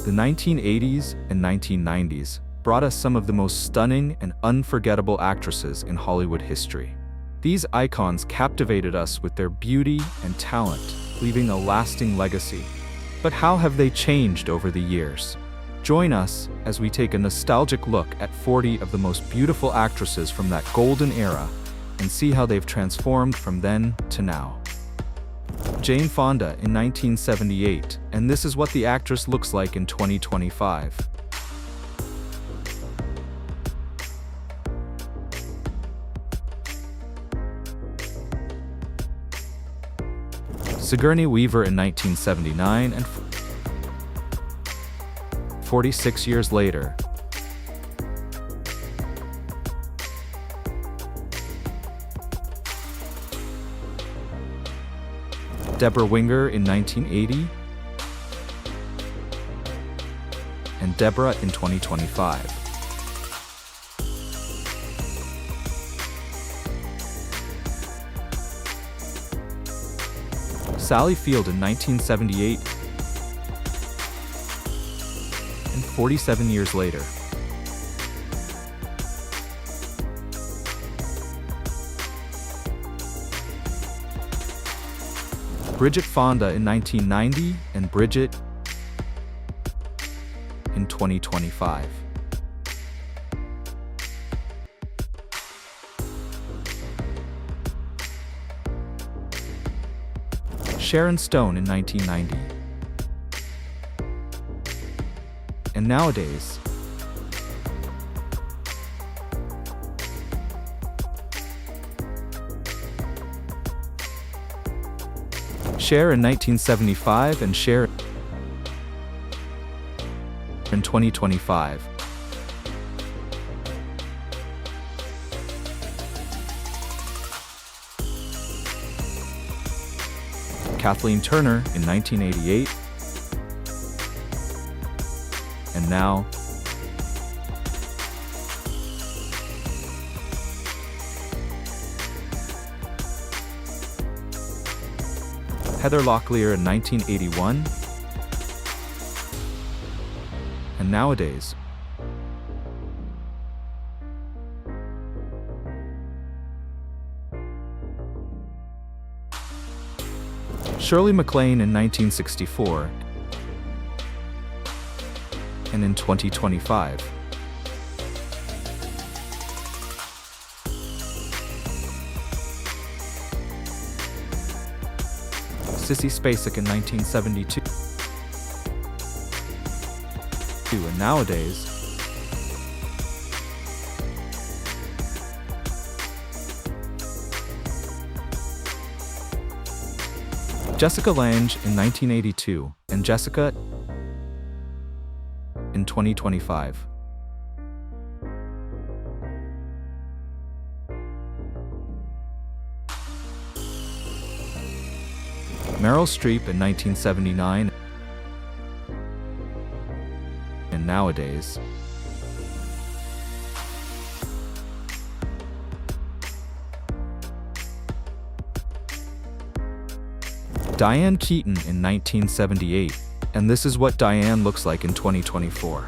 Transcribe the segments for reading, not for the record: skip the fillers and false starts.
The 1980s and 1990s brought us some of the most stunning and unforgettable actresses in Hollywood history. These icons captivated us with their beauty and talent, leaving a lasting legacy. But how have they changed over the years? Join us as we take a nostalgic look at 40 of the most beautiful actresses from that golden era and see how they've transformed from then to now. Jane Fonda in 1978, and this is what the actress looks like in 2025. Sigourney Weaver in 1979, and 46 years later. Deborah Winger in 1980, and Deborah in 2025. Sally Field in 1978, and 47 years later. Bridget Fonda in 1990, and Bridget in 2025. Sharon Stone in 1990. And nowadays, Cher in 1975 and Cher in 2025. Kathleen Turner in 1988, and now Heather Locklear in 1981, and nowadays Shirley MacLaine in 1964, and in 2025. Sissy Spacek in 1972, and nowadays Jessica Lange in 1982, and Jessica in 2025. Meryl Streep in 1979, and nowadays Diane Keaton in 1978, and this is what Diane looks like in 2024.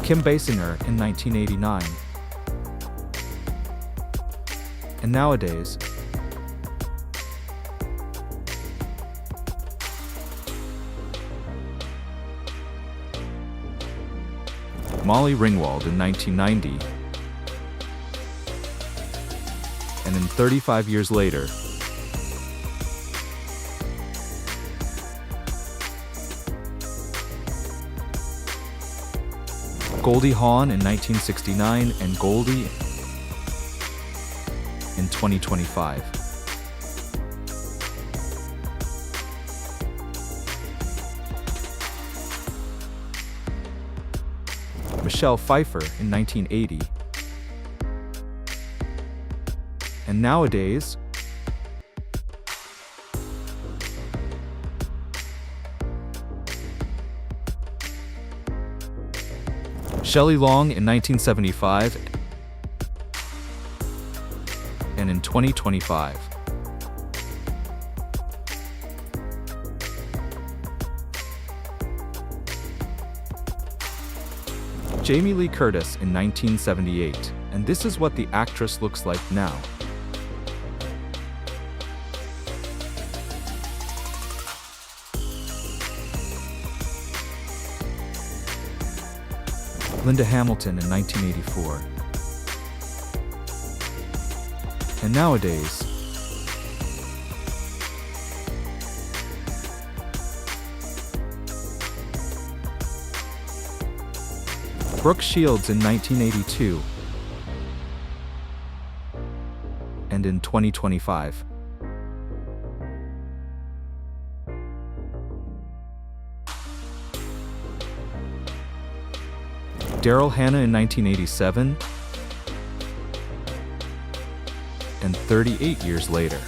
Kim Basinger in 1989, and nowadays Molly Ringwald in 1990, and then 35 years later, Goldie Hawn in 1969, and Goldie in 2025. Michelle Pfeiffer in 1980, and nowadays Shelley Long in 1975, and in 2025. Jamie Lee Curtis in 1978, and this is what the actress looks like now. Linda Hamilton in 1984. And nowadays, Brooke Shields in 1982. And in 2025. Daryl Hannah in 1987, and 38 years later.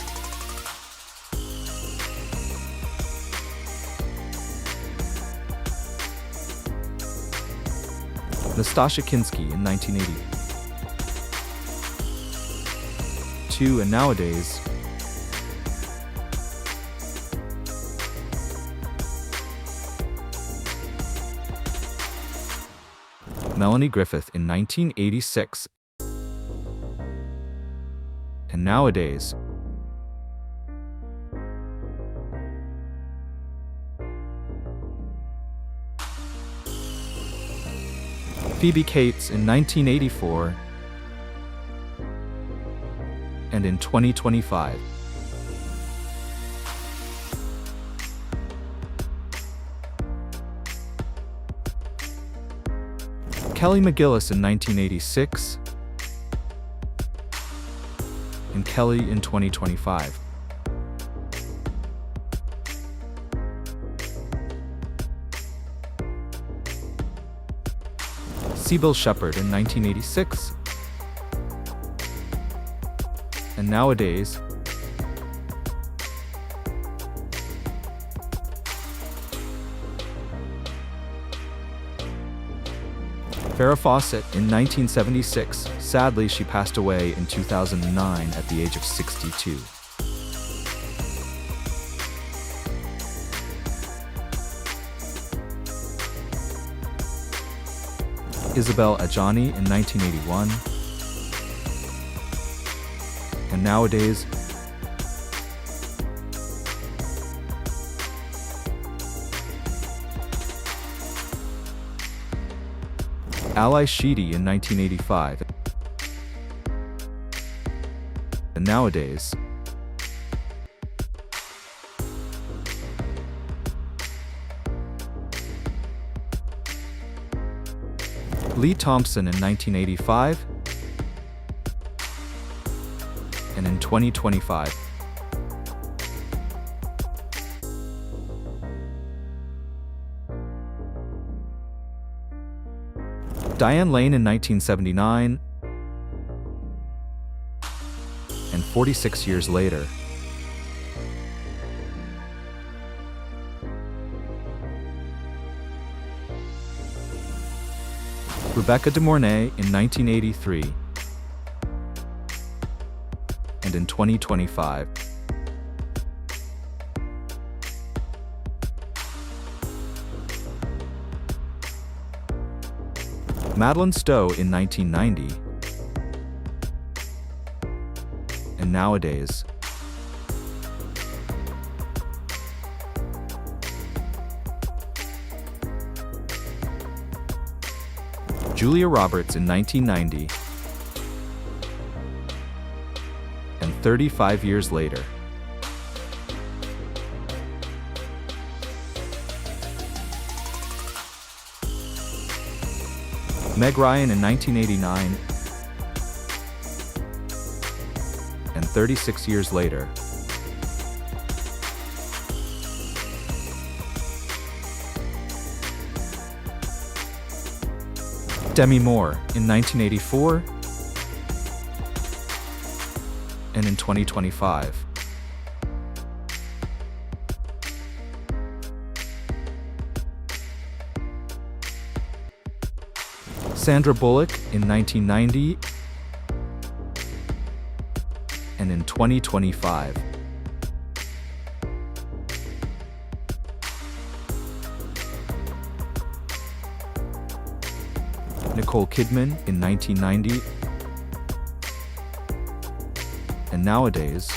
Nastasha Kinski in 1982, and nowadays, Melanie Griffith in 1986, and nowadays, Phoebe Cates in 1984, and in 2025. Kelly McGillis in 1986, and Kelly in 2025. Sybil Shepherd in 1986, and nowadays, Farrah Fawcett in 1976. Sadly, she passed away in 2009 at the age of 62. Isabel Adjani in 1981. And nowadays, Ally Sheedy in 1985, and nowadays, Lee Thompson in 1985, and in 2025. Diane Lane in 1979, and 46 years later. Rebecca De Mornay in 1983, and in 2025. Madeline Stowe in 1990, and nowadays, Julia Roberts in 1990, and 35 years later. Meg Ryan in 1989, and 36 years later. Demi Moore in 1984, and in 2025. Sandra Bullock in 1990, and in 2025. Nicole Kidman in 1990, and nowadays.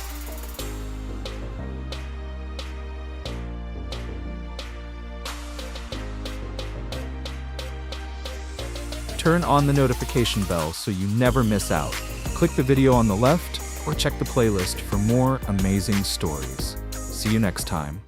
Turn on the notification bell so you never miss out. Click the video on the left or check the playlist for more amazing stories. See you next time.